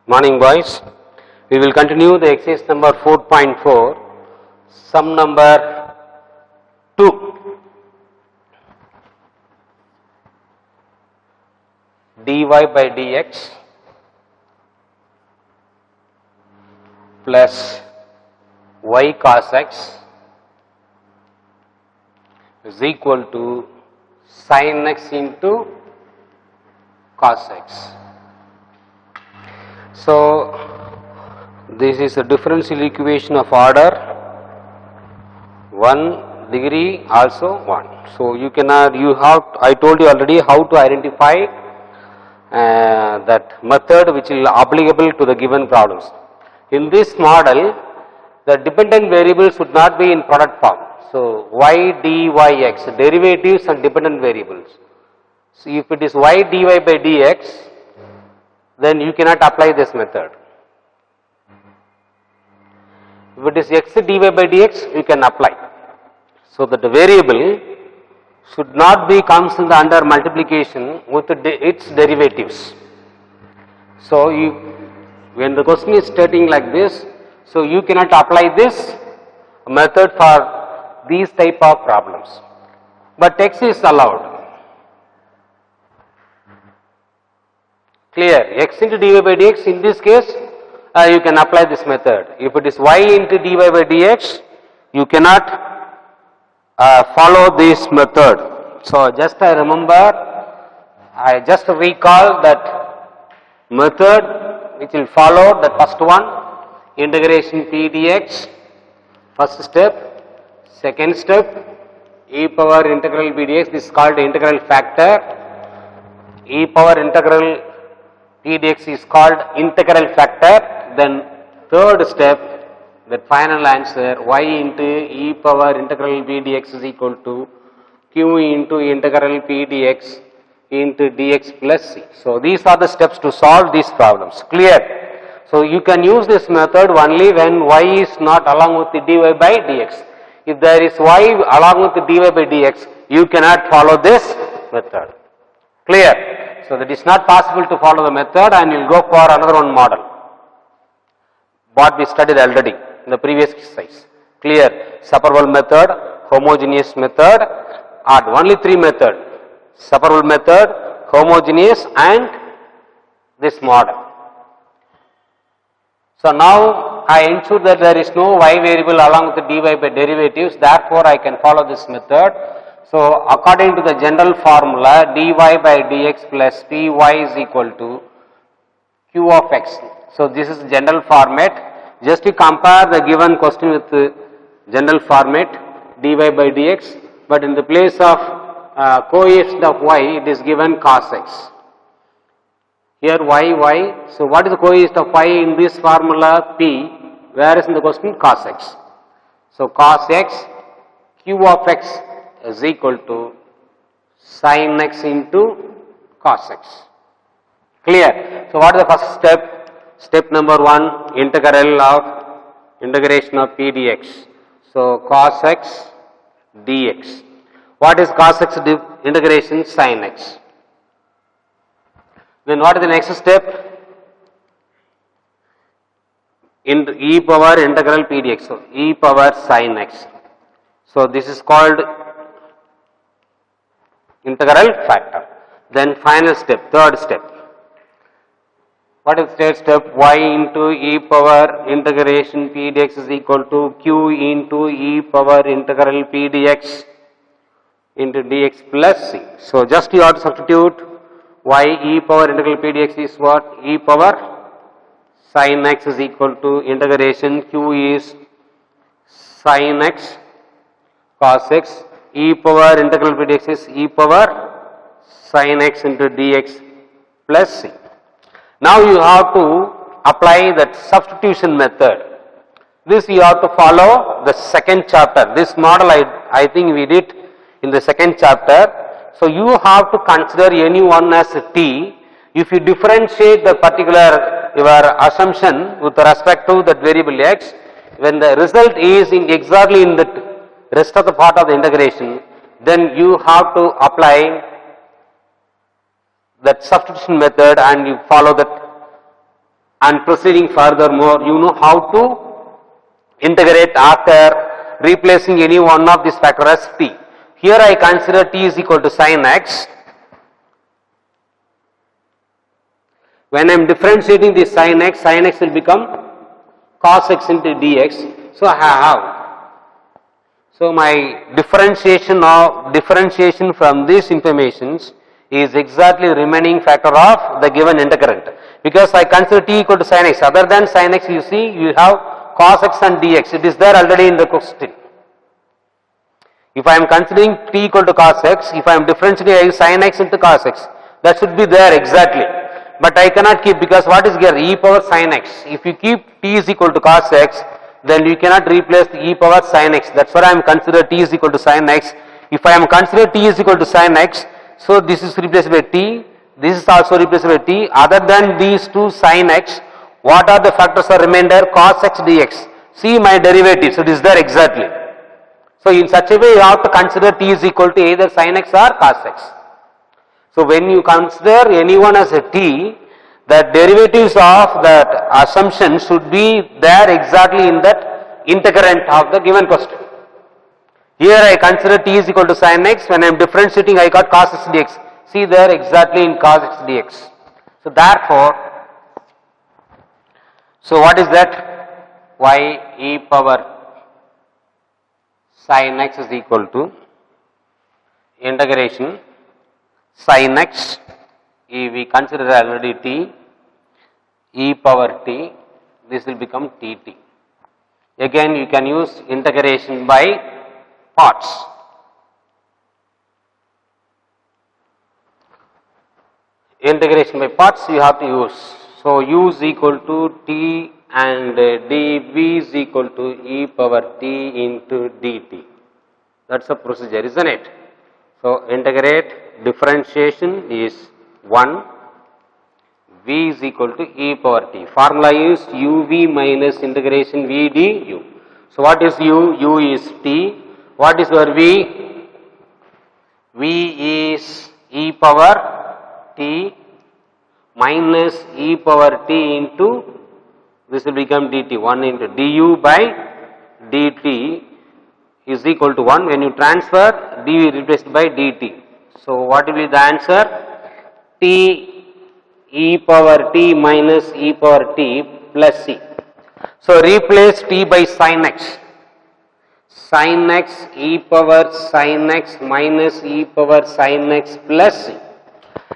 Morning boys, we will continue the exercise number 4.4, sum number 2. dy by dx plus y cos x is equal to sin x into cos x. So, this is a differential equation of order 1 degree also 1. So, I told you already how to identify that method which is applicable to the given problems. In this model, the dependent variables should not be in product form. So, y dy x, derivatives and dependent variables. So, if it is y dy by dx, then you cannot apply this method. If it is x dy by dx, you can apply. So that the variable should not be comes in the under multiplication with its derivatives. So when the question is stating like this, so you cannot apply this method for these type of problems. But x is allowed. Clear, x into dy by dx, in this case you can apply this method. If it is y into dy by dx, you cannot follow this method. So just I just recall that method which will follow the first one, integration p dx, first step, second step, e power integral p dx, this is called integral factor, e power integral p dx is called integral factor, then third step, the final answer y into e power integral p dx is equal to q into integral p dx into dx plus c. So these are the steps to solve these problems, clear. So you can use this method only when y is not along with the dy by dx. If there is y along with the dy by dx, you cannot follow this method, clear. So that is not possible to follow the method, and you will go for another one model, what we studied already in the previous exercise. Clear, separable method, homogeneous method, are only three methods: separable method, homogeneous, and this model. So now I ensure that there is no y variable along with the dy by derivatives, therefore I can follow this method. So according to the general formula, dy by dx plus py is equal to q of x. So this is general format. Just to compare the given question with the general format, dy by dx, but in the place of coefficient of y, it is given cos x. Here y. So what is the coefficient of y in this formula? P, whereas in the question cos x. So cos x, q of x is equal to sin x into cos x. Clear? So what is the first step? Step number 1, integration of p dx. So cos x dx. What is cos x integration? Sin x. Then what is the next step? In e power integral p dx. So e power sin x. So this is called integral factor. Then final step, third step. What is third step? Y into e power integration p dx is equal to q into e power integral p dx into dx plus c. So just you have to substitute y e power integral p dx is what? E power sin x is equal to integration q is sin x cos x, e power integral p dx is e power sin x into dx plus c. Now you have to apply that substitution method. This you have to follow the second chapter. This model I think we did in the second chapter. So you have to consider any one as t. If you differentiate the particular your assumption with respect to that variable x, when the result is exactly in the rest of the part of the integration, then you have to apply that substitution method and you follow that And proceeding furthermore, you know how to integrate after replacing any one of these factor as t. Here I consider t is equal to sin x. When I am differentiating the sin x will become cos x into dx. So I have. So my differentiation from these informations is exactly remaining factor of the given integrand. Because I consider t equal to sin x. Other than sin x, you see, you have cos x and dx. It is there already in the question. If I am considering t equal to cos x, if I am differentiating sin x into cos x, that should be there exactly. But I cannot keep, because what is here? E power sin x. If you keep t is equal to cos x, then you cannot replace the e power sin x. That's why I am consider t is equal to sin x. If I am consider t is equal to sin x, so this is replaced by t, this is also replaced by t. Other than these two sin x, what are the factors are remainder? Cos x dx. See my derivative, so this is there exactly. So in such a way you have to consider t is equal to either sin x or cos x. So when you consider anyone as a t, the derivatives of that assumption should be there exactly in that integrand of the given question. Here I consider t is equal to sin x. When I am differentiating, I got cos x dx. See there exactly in cos x dx. So therefore, so what is that? Y e power sin x is equal to integration sin x, we consider already t, e power t, this will become tt. Again you can use integration by parts. Integration by parts you have to use. So u is equal to t and dv is equal to e power t into dt. That's a procedure, isn't it? So integrate, differentiation is 1, v is equal to e power t. Formula is uv minus integration v du. So what is u? U is t. What is your v? V is e power t minus e power t into, this will become dt, 1 into du by dt is equal to 1. When you transfer, d replaced by dt. So what will be the answer? T e power t minus e power t plus c. So replace t by sin x. Sin x e power sin x minus e power sin x plus c.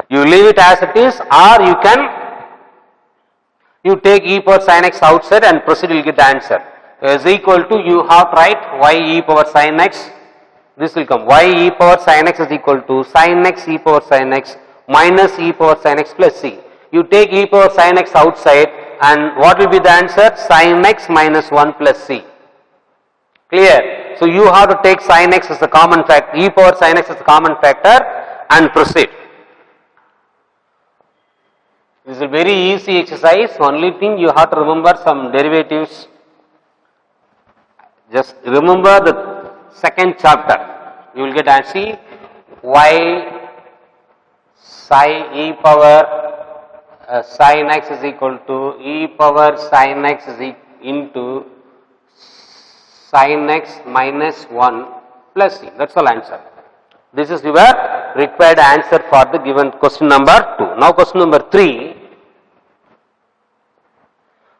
You leave it as it is, or you take e power sin x outside and proceed, you will get the answer. Is equal to, you have to write y e power sin x, this will come y e power sin x is equal to sin x e power sin x minus e power sin x plus c. You take e power sin x outside and what will be the answer? Sin x minus 1 plus c. Clear? So you have to take sin x as a common factor, e power sin x as a common factor and proceed. This is a very easy exercise. Only thing you have to remember some derivatives. Just remember the second chapter. You will get answer y psi e power sin x is equal to e power sin x is into sin x minus 1 plus c. That's all answer. This is your required answer for the given question number 2. Now question number 3.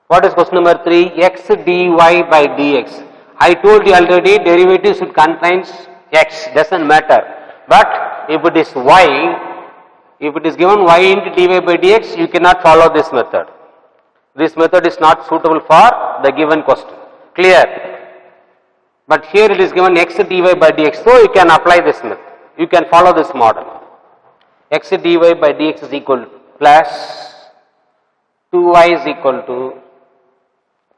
What is question number 3? X dy by dx. I told you already derivative should contain x, doesn't matter. But if it is y, if it is given y into dy by dx, you cannot follow this method. This method is not suitable for the given question. Clear? But here it is given x dy by dx, so you can apply this method. You can follow this model. X dy by dx is equal to plus 2y is equal to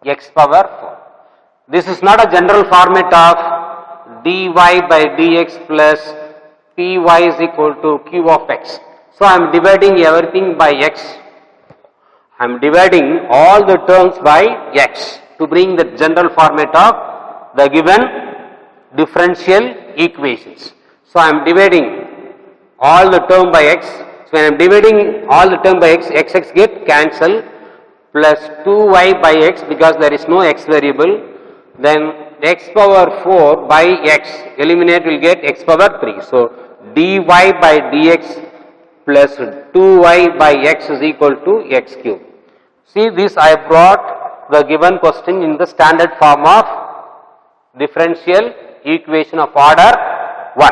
x power 4. This is not a general format of dy by dx plus py is equal to q of x. So I am dividing everything by x. I am dividing all the terms by x to bring the general format of the given differential equations. So I am dividing all the term by x. So when I am dividing all the term by x, x get cancelled. plus 2y by x because there is no x variable, then x power 4 by x, eliminate, will get x power 3. So dy by dx plus 2y by x is equal to x cube. See this, I brought the given question in the standard form of differential equation of order 1.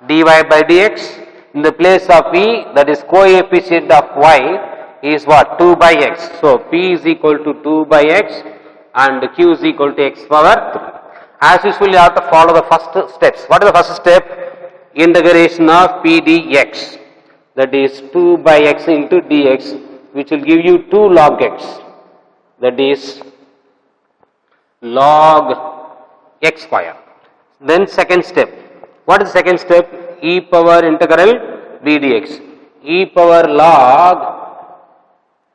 Dy by dx in the place of p, that is coefficient of y, is what? 2 by x. So p is equal to 2 by x and q is equal to x power 3. As usual, you have to follow the first steps. What is the first step? Integration of p dx, that is 2 by x into dx, which will give you 2 log x, that is log x square. Then second step. What is the second step? E power integral b dx. E power log,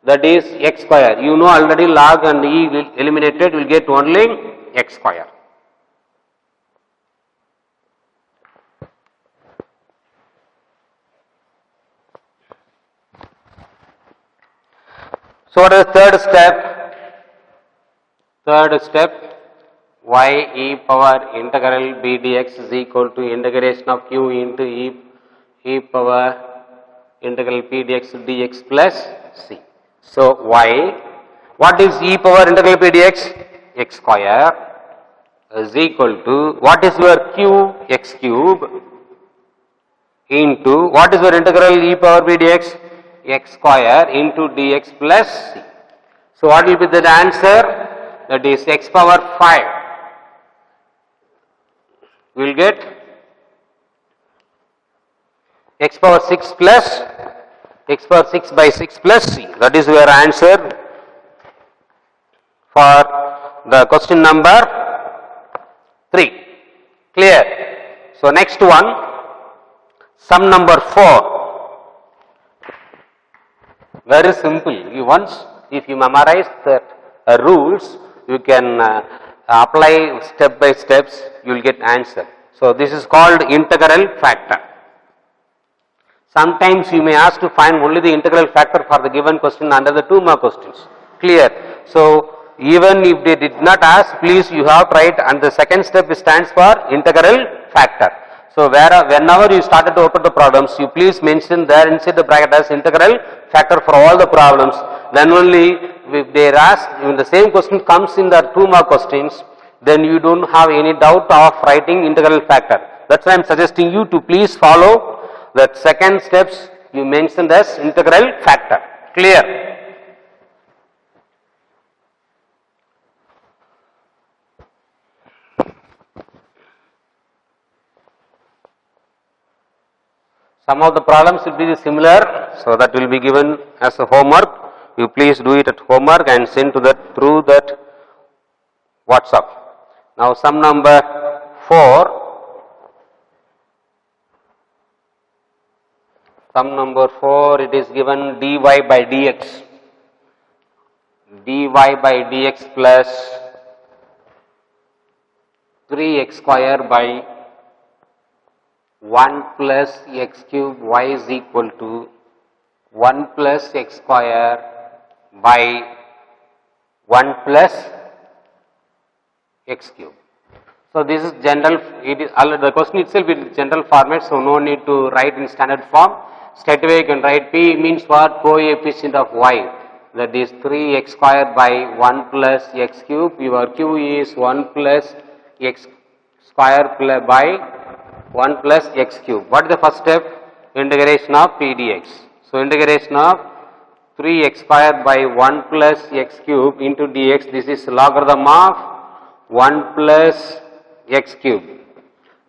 that is x square. You know already log and e will eliminated, will get only x square. So what is the third step? Third step, y e power integral b dx is equal to integration of q into e power integral p dx plus c. So y, what is e power integral p dx? X square is equal to, what is your q? X cube into, what is your integral e power p dx? X square into dx plus c. So what will be the answer? That is x power 5. We will get x power 6 plus x power 6 by 6 plus c. That is your answer for the question number 3. Clear? So next one, sum number 4. Very simple. You once, if you memorize the rules, you can apply step by steps, you will get answer. So this is called integral factor. Sometimes you may ask to find only the integral factor for the given question under the 2 mark questions. Clear? So even if they did not ask, please you have to write, and the second step stands for integral factor. So whenever you started to open the problems, you please mention there inside the bracket as integral factor for all the problems. Then only if they ask, when the same question comes in the 2 mark questions, then you don't have any doubt of writing integral factor. That's why I am suggesting you to please follow the second steps you mentioned as integral factor. Clear? Some of the problems will be similar, so that will be given as a homework. You please do it at homework and send to that through that WhatsApp. Now sum number 4. Sum number 4, it is given dy by dx. Dy by dx plus 3x square by 1 plus x cube y is equal to 1 plus x square by 1 plus x cube. So this is general, it is the question itself is general format, so no need to write in standard form. Straight away you can write p means what? Coefficient of y, that is 3x square by 1 plus x cube. Your q is 1 plus x square by 1 plus x cube. What is the first step? Integration of p dx. So integration of 3x square by 1 plus x cube into dx, this is logarithm of 1 plus x cube.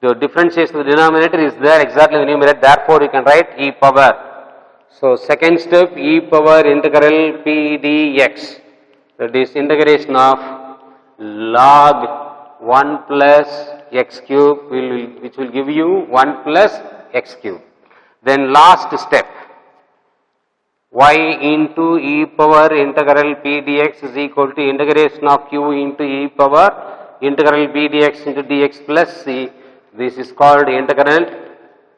The differentiation of the denominator is there exactly in the numerator, therefore you can write e power. So second step, e power integral p dx, that is integration of log 1 plus x cube, which will give you 1 plus x cube. Then last step, y into e power integral p dx is equal to integration of q into e power integral b dx into dx plus c. This is called integral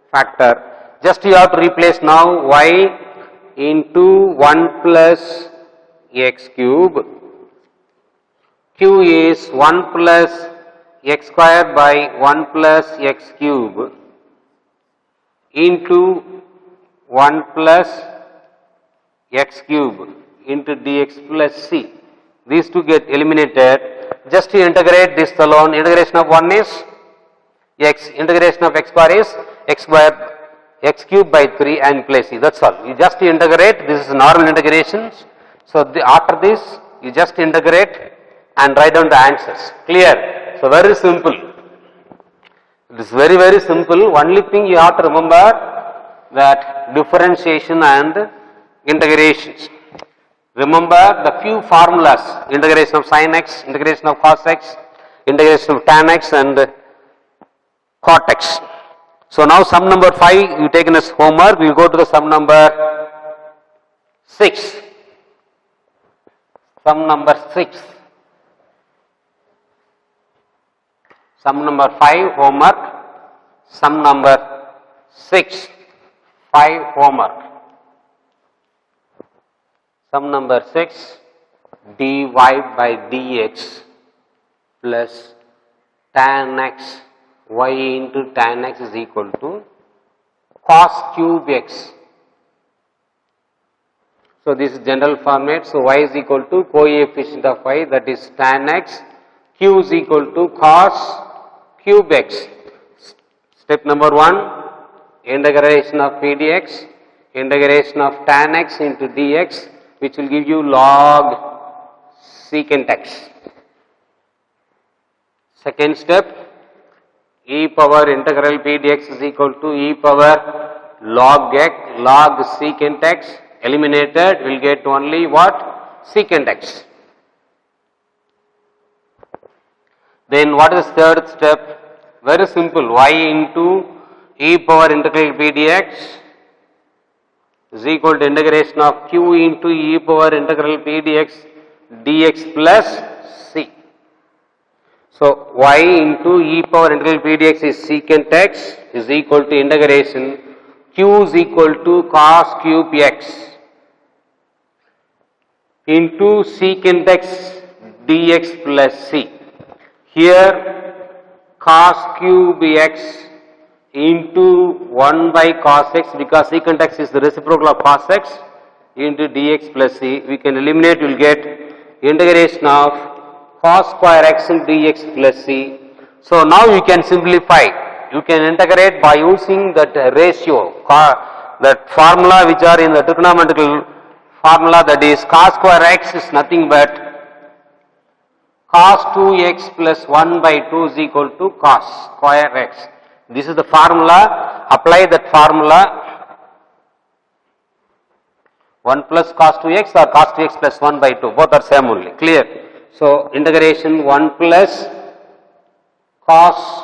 factor. Just you have to replace now y into 1 plus x cube. Q is 1 plus x square by 1 plus x cube into 1 plus x cube into dx plus c. These two get eliminated. Just to integrate this alone, integration of 1 is x, integration of x bar is x square x cube by 3 and place c. That's all. You just integrate. This is normal integrations. So after this, you just integrate and write down the answers. Clear? So very simple. It is very, very simple. Only thing you have to remember that differentiation and integrations. Remember the few formulas: integration of sin x, integration of cos x, integration of tan x and cot x. So now sum number 5 you taken as homework. We will go to the sum number 6. Sum number 6. Sum number 5 homework. Sum number 6 5 homework. Sum number 6 dy by dx plus tan x y into tan x is equal to cos cube x. So this is general format. So y is equal to coefficient of y, that is tan x. Q is equal to cos cube x. Step number 1, integration of p dx, integration of tan x into dx, which will give you log secant x. Second step, e power integral p dx is equal to e power log x, log secant x, eliminated, will get only what? Secant x. Then what is the third step? Very simple, y into e power integral p dx is equal to integration of q into e power integral p dx plus c. So y into e power integral p dx is secant x is equal to integration q is equal to cos cube x into secant x dx plus c. Here cos cube x into 1 by cos x, because secant x is the reciprocal of cos x, into dx plus c. We can eliminate, we will get integration of cos square x into dx plus c. So now you can simplify. You can integrate by using that ratio, that formula which are in the trigonometrical formula, that is cos square x is nothing but cos 2x plus 1 by 2 is equal to cos square x. This is the formula. Apply that formula. 1 plus cos 2x or cos 2x plus 1 by 2. Both are same only. Clear? So integration 1 plus cos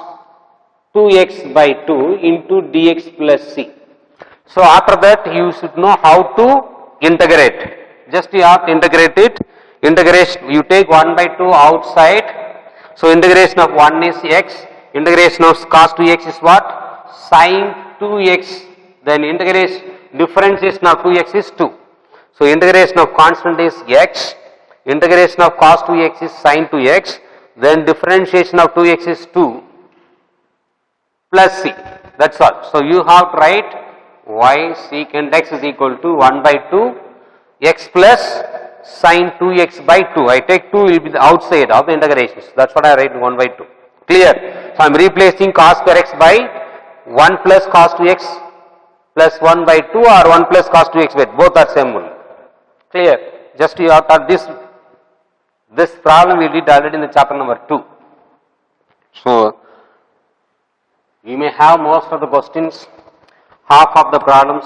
2x by 2 into dx plus c. So after that you should know how to integrate. Just you have to integrate it. Integration, you take 1 by 2 outside. So integration of 1 is x. Integration of cos 2x is what? Sin 2x. Then integration, differentiation of 2x is 2. So integration of constant is x. Integration of cos 2x is sin 2x. Then differentiation of 2x is 2 plus c. That's all. So you have to write y secant x is equal to 1 by 2 x plus sin 2x by 2. I take 2 will be the outside of the integrations. That's what I write 1 by 2. Clear? So I am replacing cos square x by 1 plus cos 2x plus 1 by 2 or 1 plus cos 2x by both are same only. Clear? Just you have thought this problem we did already in the chapter number 2. So you may have most of the questions, half of the problems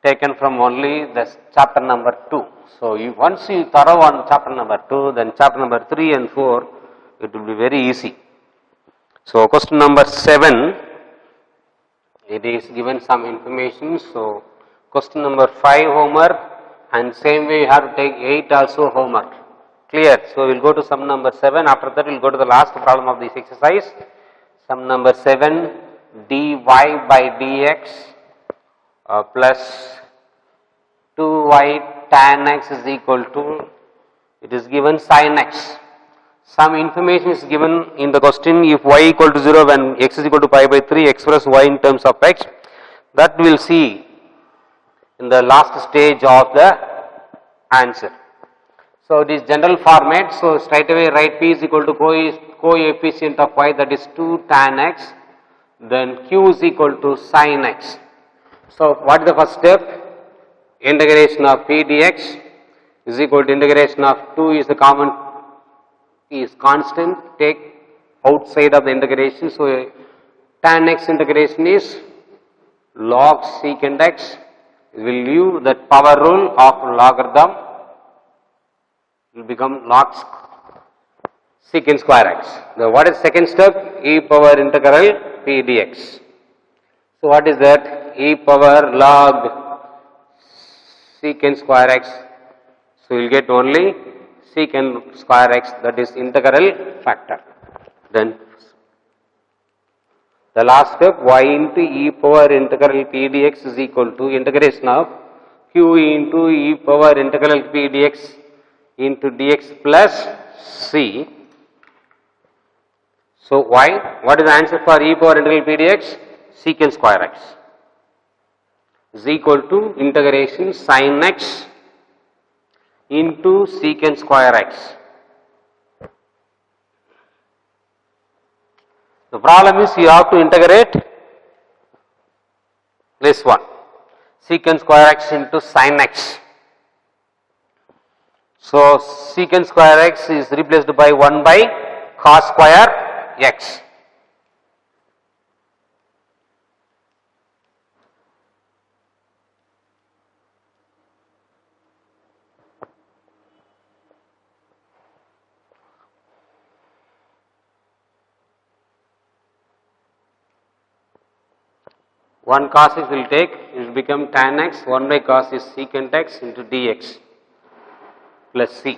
taken from only this chapter number 2. So once you thorough on chapter number 2, then chapter number 3 and 4, it will be very easy. So question number 7, it is given some information. So question number 5 homework, and same way you have to take 8 also homework. Clear? So we will go to sum number 7. After that we will go to the last problem of this exercise. Sum number 7, dy by dx plus 2y tan x is equal to, it is given sin x. Some information is given in the question, if y equal to 0 when x is equal to pi by 3, express y in terms of x. That we will see in the last stage of the answer. So it is general format, so straight away write p is equal to coefficient of y, that is 2 tan x, then q is equal to sin x. So what is the first step? Integration of p dx is equal to integration of 2 is the common, is constant, take outside of the integration. So tan x integration is log secant x, will leave that power rule of logarithm, will become log secant square x. Now what is second step? E power integral p dx. So what is that? E power log secant square x. So you will get only secant square x, that is integral factor. Then the last step, y into e power integral p dx is equal to integration of q into e power integral p dx into dx plus c. So y, what is the answer for e power integral p dx? Secant square x is equal to integration sin x into secant square x. The problem is you have to integrate this one, secant square x into sin x. So secant square x is replaced by 1 by cos square x. One cos x will take, it will become tan x, 1 by cos is secant x into dx plus c.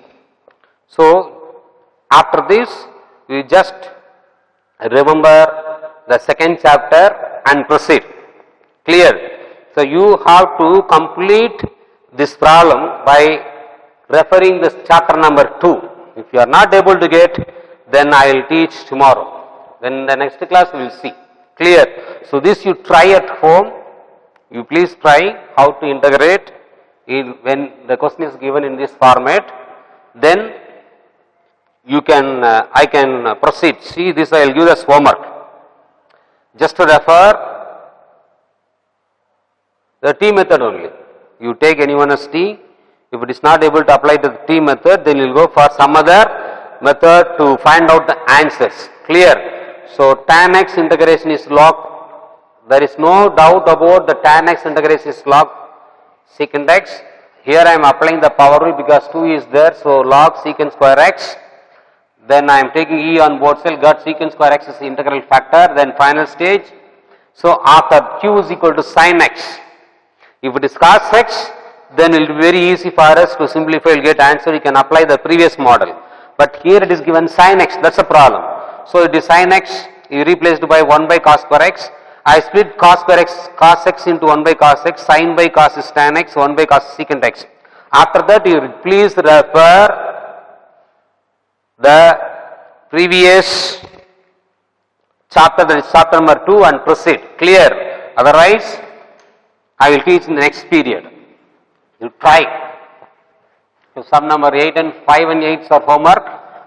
So after this, we just remember the second chapter and proceed. Clear? So you have to complete this problem by referring this chapter number 2. If you are not able to get, then I will teach tomorrow. Then the next class we will see. Clear? So this you try at home. You please try how to integrate when the question is given in this format. Then you can, I can proceed. See, this I will give as homework. Just to refer the T method only. You take any one as T. If it is not able to apply to the T method, then you will go for some other method to find out the answers. Clear? So tan x integration is log, there is no doubt about the tan x integration is log secant x. Here I am applying the power rule because 2 is there, so log secant square x. Then I am taking e on both sides, got secant square x is the integral factor. Then final stage. So after q is equal to sin x. If it is cos x, then it will be very easy for us to simplify, we will get answer, you can apply the previous model. But here it is given sin x, that is a problem. So it is sin x, you replaced by 1 by cos square x. I split cos square x, cos x into 1 by cos x, sin by cos is tan x, 1 by cos is secant x. After that you please refer the previous chapter, that is chapter number 2, and proceed. Clear? Otherwise, I will teach in the next period. You try. So sum number 8 and 5 and 8 are homework.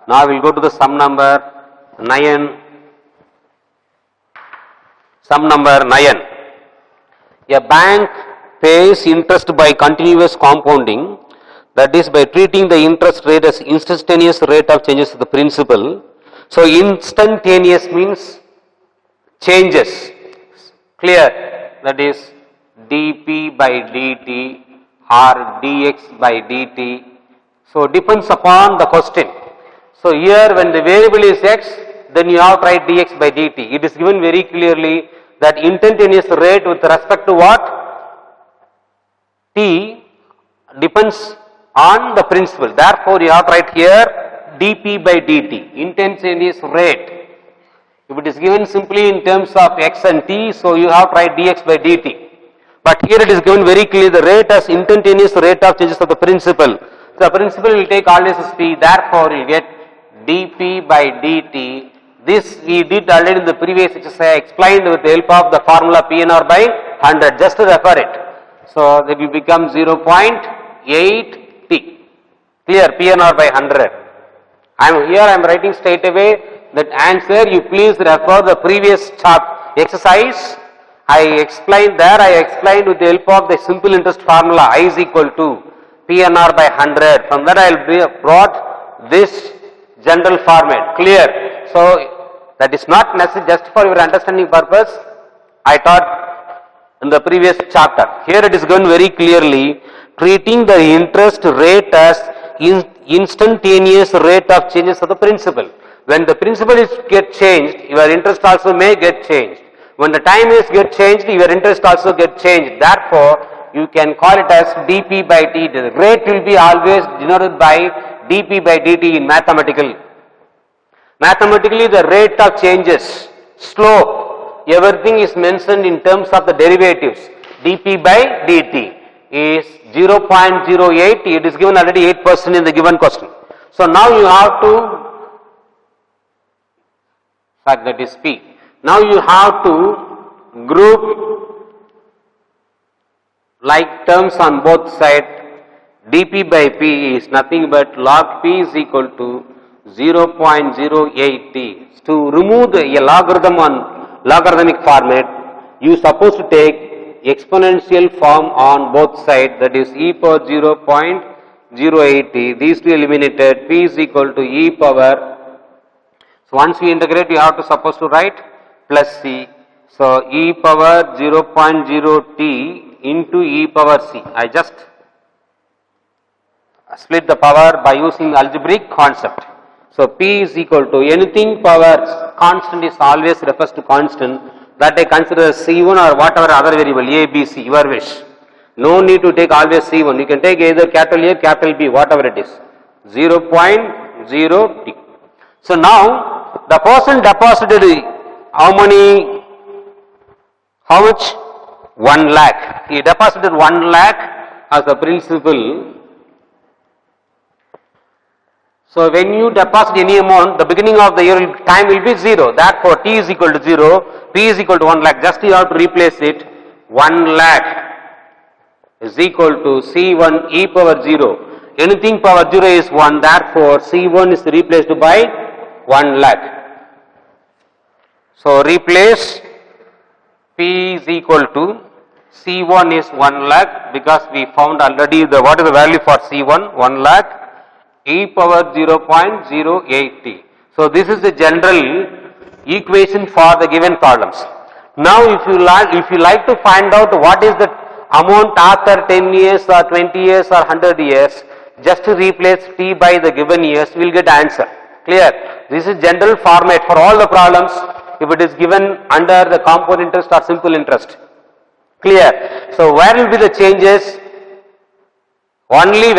Now we will go to the sum number 9. Sum number 9. A bank pays interest by continuous compounding, that is by treating the interest rate as instantaneous rate of changes to the principal. So instantaneous means changes. Clear? That is dp by dt or dx by dt. So depends upon the question. So here when the variable is x, then you have to write dx by dt. It is given very clearly that instantaneous rate with respect to what? T depends on the principal. Therefore, you have to write here dp by dt, instantaneous rate. If it is given simply in terms of x and t, so you have to write dx by dt. But here it is given very clear, the rate as instantaneous rate of changes of the principal. So the principal will take always as P, therefore you get dP by dt. This we did already in the previous exercise, explained with the help of the formula PNR by 100, just to refer it. So that will become 0.8 T. Clear, PNR by 100. I am writing straight away that answer. You please refer the previous exercise. I explained with the help of the simple interest formula I is equal to PNR by 100. From that I will brought this general format. Clear? So that is not necessary, just for your understanding purpose I taught in the previous chapter. Here it is given very clearly, treating the interest rate as instantaneous rate of changes of the principal. When the principal is get changed, your interest also may get changed. When the time is get changed, your interest also get changed. Therefore, you can call it as dP by dt. The rate will be always denoted by dP by dt in mathematical. Mathematically, the rate of changes, slope, everything is mentioned in terms of the derivatives. dP by dt is 0.08. It is given already 8% in the given question. So now you have to, that is P. Now you have to group like terms on both sides. dP by P is nothing but log P is equal to 0.08 T. To remove a logarithm on logarithmic format, you supposed to take exponential form on both sides, that is e power 0.08 T. These two eliminated, P is equal to e power. So once we integrate, you have to supposed to write plus C. So e power 0.0 T into e power C. I just split the power by using algebraic concept. So P is equal to anything power constant is always refers to constant, that I consider C1 or whatever other variable A, B, C, your wish. No need to take always C1. You can take either capital A, capital B, whatever it is. 0.0 T. So now the person deposited how much? 1 lakh. He deposited 1 lakh as a principal. So when you deposit any amount, the beginning of the year time will be 0. Therefore, T is equal to 0, P is equal to 1 lakh. Just you have to replace it. 1 lakh is equal to C1 e power 0. Anything power 0 is 1. Therefore, C1 is replaced by 1 lakh. So replace P is equal to C1 is 1 lakh, because we found already what is the value for C1? 1 lakh. E power 0.08 T. So this is the general equation for the given problems. Now if you like to find out what is the amount after 10 years or 20 years or 100 years, just to replace T by the given years, we will get answer. Clear? This is general format for all the problems if it is given under the compound interest or simple interest. Clear? So where will be the changes? Only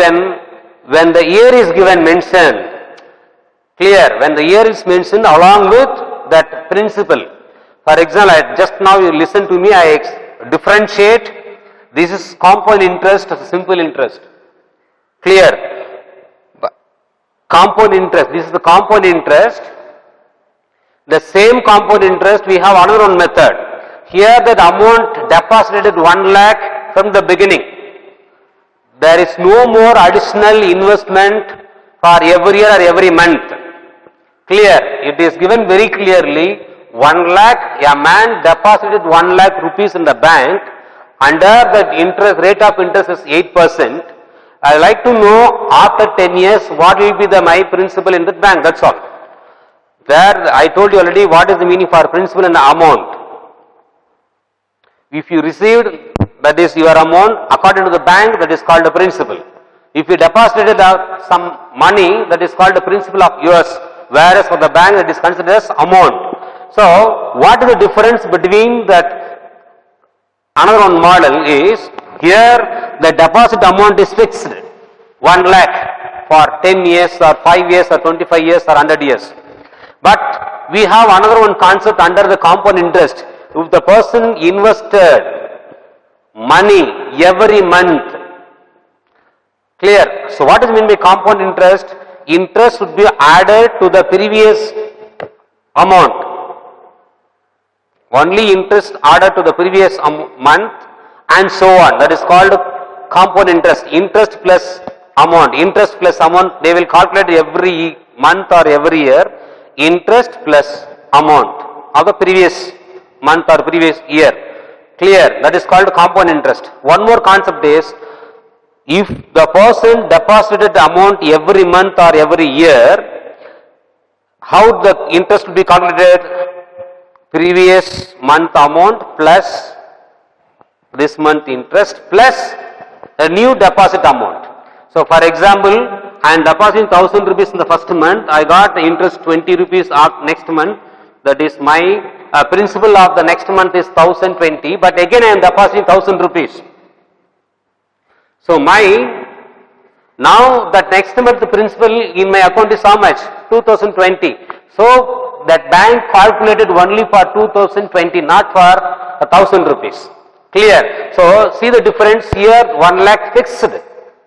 when the year is given mentioned. Clear? When the year is mentioned along with that principal. For example, just now you listen to me, I differentiate. This is compound interest as simple interest. Clear? Compound interest. This is the compound interest. The same compound interest, we have another one method. Here that amount deposited 1 lakh from the beginning. There is no more additional investment for every year or every month. Clear? It is given very clearly. 1 lakh, a man deposited 1 lakh rupees in the bank. Under the interest rate of interest is 8%. I like to know after 10 years what will be my principal in the bank. That's all. There I told you already what is the meaning for principal and amount. If you received, that is your amount, according to the bank, that is called the principal. If you deposited some money, that is called the principal of yours, whereas for the bank that is considered as amount. So what is the difference between that? Another one model is, here the deposit amount is fixed, 1 lakh for 10 years or 5 years or 25 years or 100 years. But we have another one concept under the compound interest. If the person invested money every month. Clear? So what is meant by compound interest? Interest should be added to the previous amount. Only interest added to the previous month and so on. That is called compound interest. Interest plus amount. Interest plus amount, they will calculate every month or every year. Interest plus amount of the previous month or previous year. Clear? That is called compound interest. One more concept is, if the person deposited the amount every month or every year, how the interest will be calculated? Previous month amount plus this month interest plus a new deposit amount. So for example, I am depositing 1000 rupees in the first month, I got the interest 20 rupees of next month, that is my principal of the next month is 1020, but again I am depositing 1000 rupees. So now that next month the principal in my account is how much? 2020. So that bank calculated only for 2020, not for 1000 rupees. Clear? So see the difference here, 1 lakh fixed,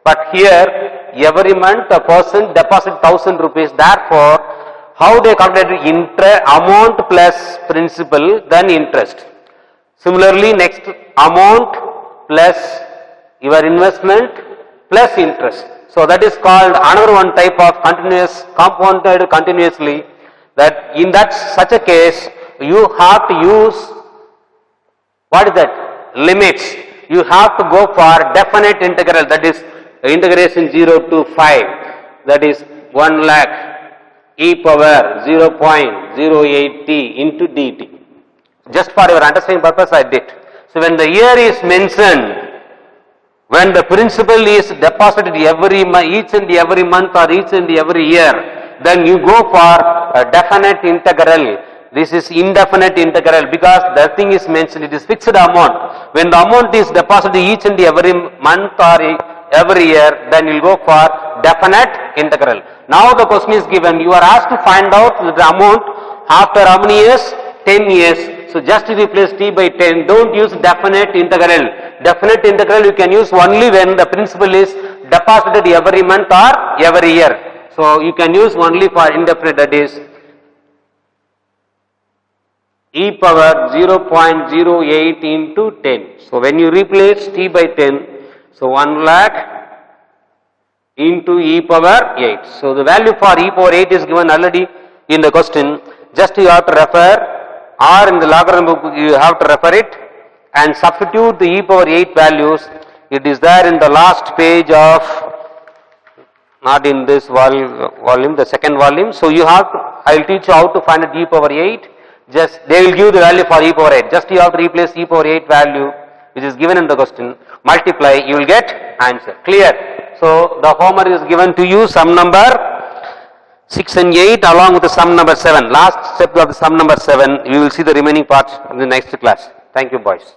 but here every month a person deposit 1000 rupees. Therefore, how they calculated amount plus principal then interest. Similarly, next amount plus your investment plus interest. So that is called another one type of continuous, compounded continuously. That in that such a case, you have to use, what is that? Limits. You have to go for definite integral, that is integration 0 to 5, that is 1 lakh e power 0.08t into dt. Just for your understanding purpose I did. So when the year is mentioned, when the principal is deposited each and every month or each and every year, then you go for a definite integral. This is indefinite integral because the thing is mentioned, it is fixed amount. When the amount is deposited each and every month or every year, then you will go for definite integral. Now the question is given, you are asked to find out the amount after how many years? 10 years. So just replace t by 10, don't use definite integral. Definite integral you can use only when the principal is deposited every month or every year. So you can use only for indefinite, that is e power 0.08 into 10. So when you replace t by 10, so 1 lakh into e power 8. So the value for e power 8 is given already in the question. Just you have to refer, or in the logarithm book you have to refer it and substitute the e power 8 values. It is there in the last page of, not in this volume, the second volume. So you have to, I will teach you how to find e power 8. Just they will give the value for e power 8. Just you have to replace e power 8 value which is given in the question, multiply, you will get answer. Clear? So the homework is given to you, sum number 6 and 8 along with the sum number 7. Last step of the sum number 7, we will see the remaining parts in the next class. Thank you, boys.